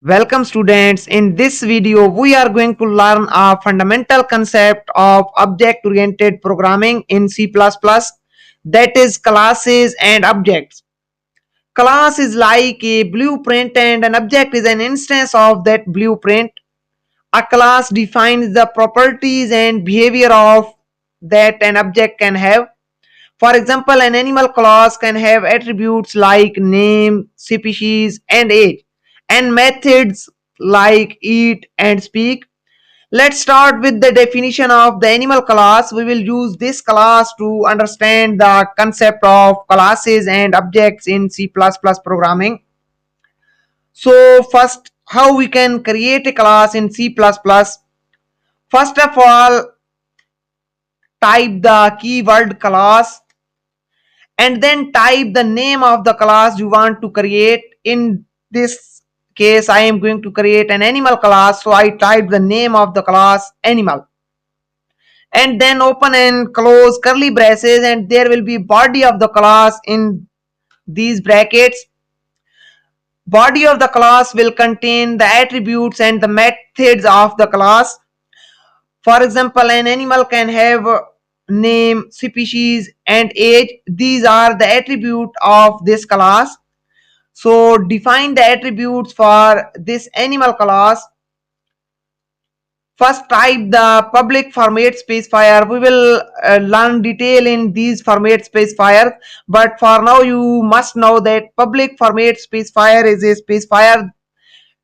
Welcome students. In this video, we are going to learn a fundamental concept of object-oriented programming in C++, that is classes and objects. Class is like a blueprint and an object is an instance of that blueprint. A class defines the properties and behavior of that an object can have. For example, an animal class can have attributes like name, species, and age, and methods like eat and speak. Let's start with the definition of the animal class. We will use this class to understand the concept of classes and objects in C++ programming. So first, how we can create a class in C++. First of all, type the keyword class and then type the name of the class you want to create. In this case, I am going to create an animal class, so I type the name of the class animal and then open and close curly braces, and there will be body of the class in these brackets. Body of the class will contain the attributes and the methods of the class. For example, an animal can have name, species, and age. These are the attributes of this class. So define the attributes for this animal class. First, type the public format specifier. We will learn detail in these format specifiers, but for now you must know that public format specifier is a specifier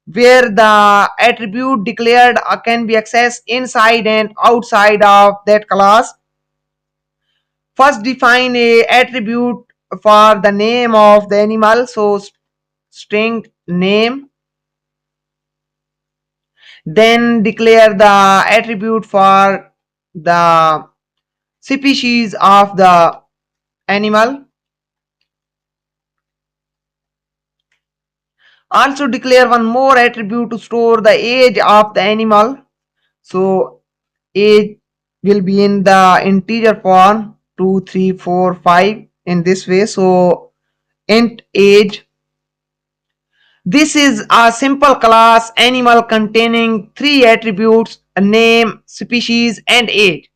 where the attribute declared can be accessed inside and outside of that class. First, define a attribute for the name of the animal, so string name. Then declare the attribute for the species of the animal. Also declare one more attribute to store the age of the animal. So age will be in the integer form 2, 3, 4, 5 in this way. So int age. This is a simple class animal containing three attributes: a name, species, and age.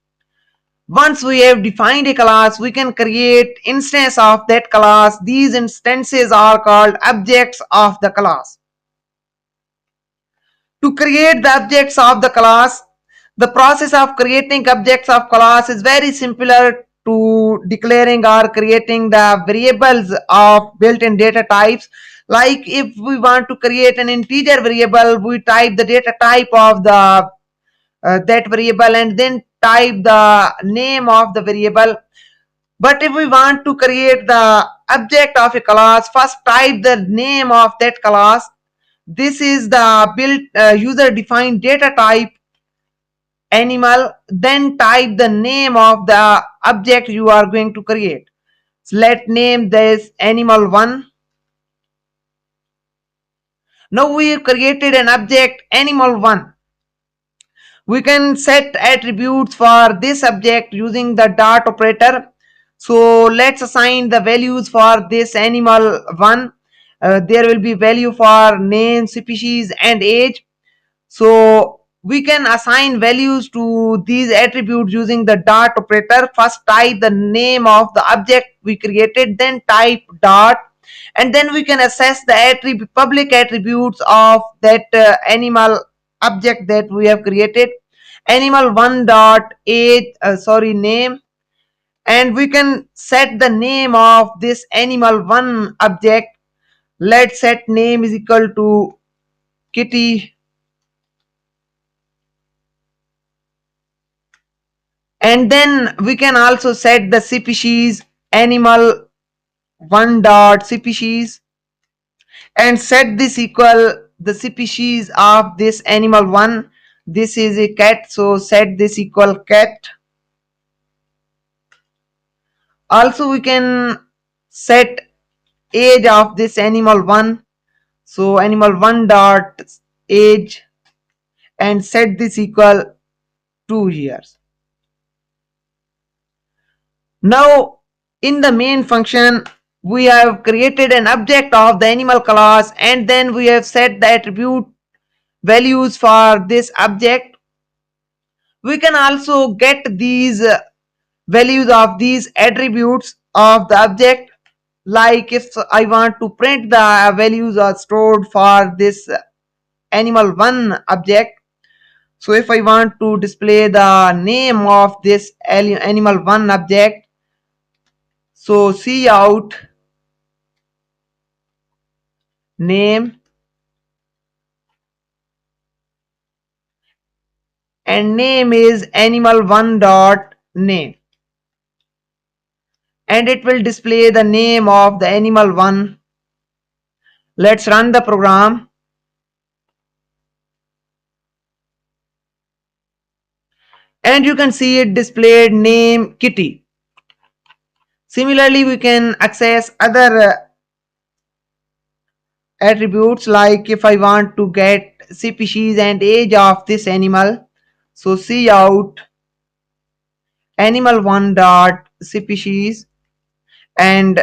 Once we have defined a class, we can create instance of that class. These instances are called objects of the class. To create the objects of the class, the process of creating objects of class is very similar to declaring or creating the variables of built-in data types. Like if we want to create an integer variable, we type the data type of the that variable and then type the name of the variable. But if we want to create the object of a class, first type the name of that class. This is the built user defined data type animal. Then type the name of the object you are going to create. So let's name this animal1. Now we have created an object animal1. We can set attributes for this object using the dot operator. So let's assign the values for this animal1. There will be value for name, species, and age. So we can assign values to these attributes using the dot operator. First type the name of the object we created, then type dot, and then we can access the public attributes of that animal object that we have created. Animal1 dot age name, and we can set the name of this animal1 object. Let's set name is equal to kitty, and then we can also set the species animal1 dot species and set this equal the species of this animal1. This is a cat, so set this equal cat. Also we can set age of this animal1, so animal1 dot age, and set this equal 2 years. Now in the main function we have created an object of the animal class, and then we have set the attribute values for this object. We can also get these values of these attributes of the object. Like if I want to print the values are stored for this animal1 object, so if I want to display the name of this animal1 object, so cout name, and name is animal1 dot name, and it will display the name of the animal1. Let's run the program, and you can see it displayed name Kitty. Similarly, we can access other attributes, like if I want to get species and age of this animal, so cout animal1 dot species, and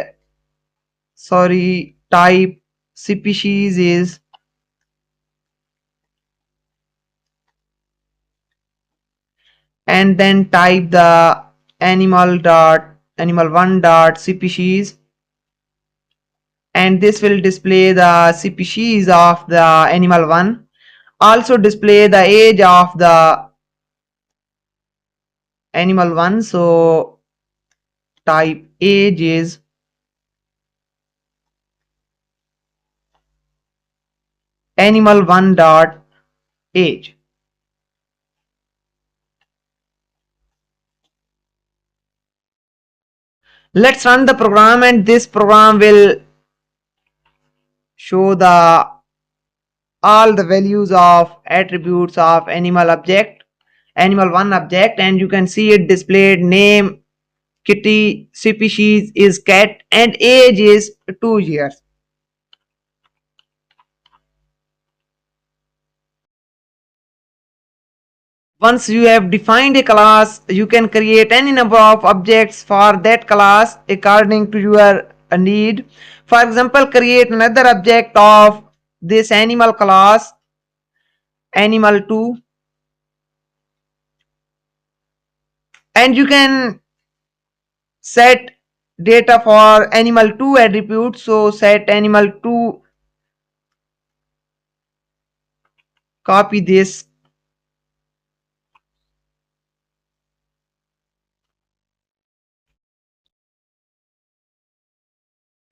type species is, and then type the animal1 dot species, and this will display the species of the animal1, also display the age of the animal1, so type age is animal1 dot age. Let's run the program, and this program will show the all the values of attributes of animal1 object, and you can see it displayed name Kitty, species is cat, and age is 2 years. Once you have defined a class, you can create any number of objects for that class according to your need. For example, create another object of this animal class, animal2, and you can set data for animal2 attribute. So set animal2, copy this,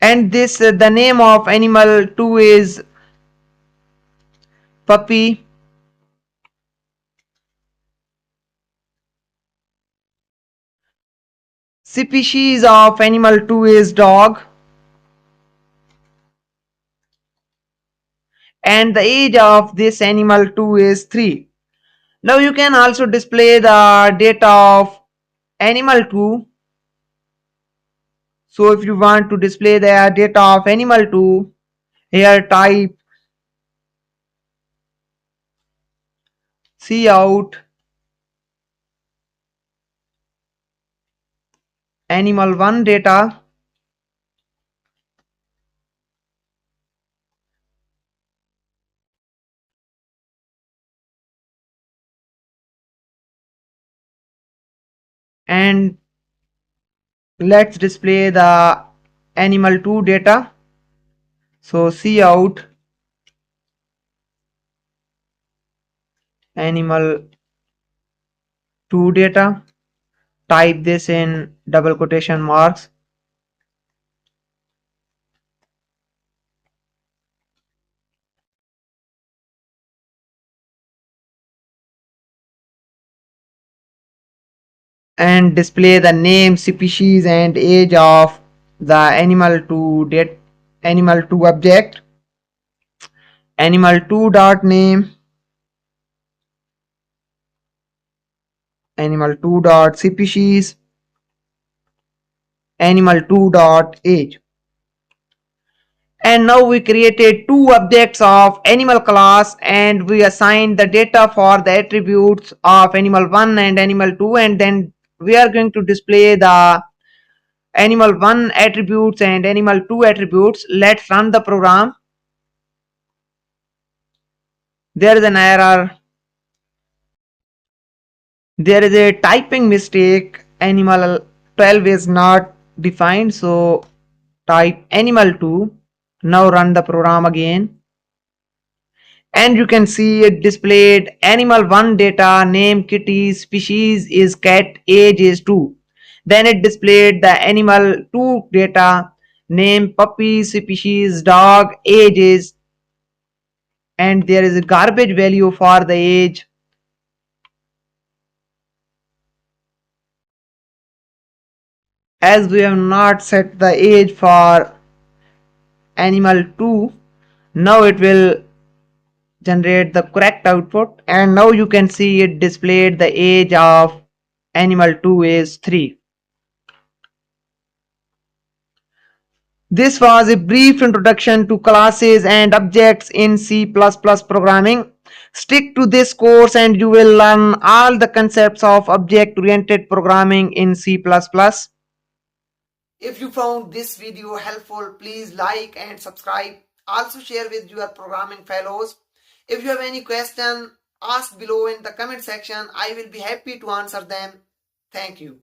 and this the name of animal2 is puppy, species of animal2 is dog, and the age of this animal2 is 3. Now you can also display the data of animal2. So if you want to display the data of animal2, here type cout animal1 data, and let's display the animal2 data. So cout animal2 data, type this in double quotation marks, and display the name, species, and age of the animal2 object, animal2 dot name, animal2 dot species, animal2 dot age. And now we created two objects of animal class, and we assigned the data for the attributes of animal1 and animal2, and then we are going to display the animal1 attributes and animal2 attributes. Let's run the program. There is an error. There is a typing mistake. Animal 12 is not defined, so type animal 2. Now run the program again. And you can see it displayed animal 1 data, name kitty, species is cat, age is 2. Then it displayed the animal 2 data, name puppy, species dog, age is, and there is a garbage value for the age. As we have not set the age for animal 2, now it will generate the correct output, and now you can see it displayed the age of animal 2 is 3. This was a brief introduction to classes and objects in C++ programming. Stick to this course and you will learn all the concepts of object-oriented programming in C++. If you found this video helpful, please like and subscribe. Also share with your programming fellows. If you have any question, ask below in the comment section. I will be happy to answer them. Thank you.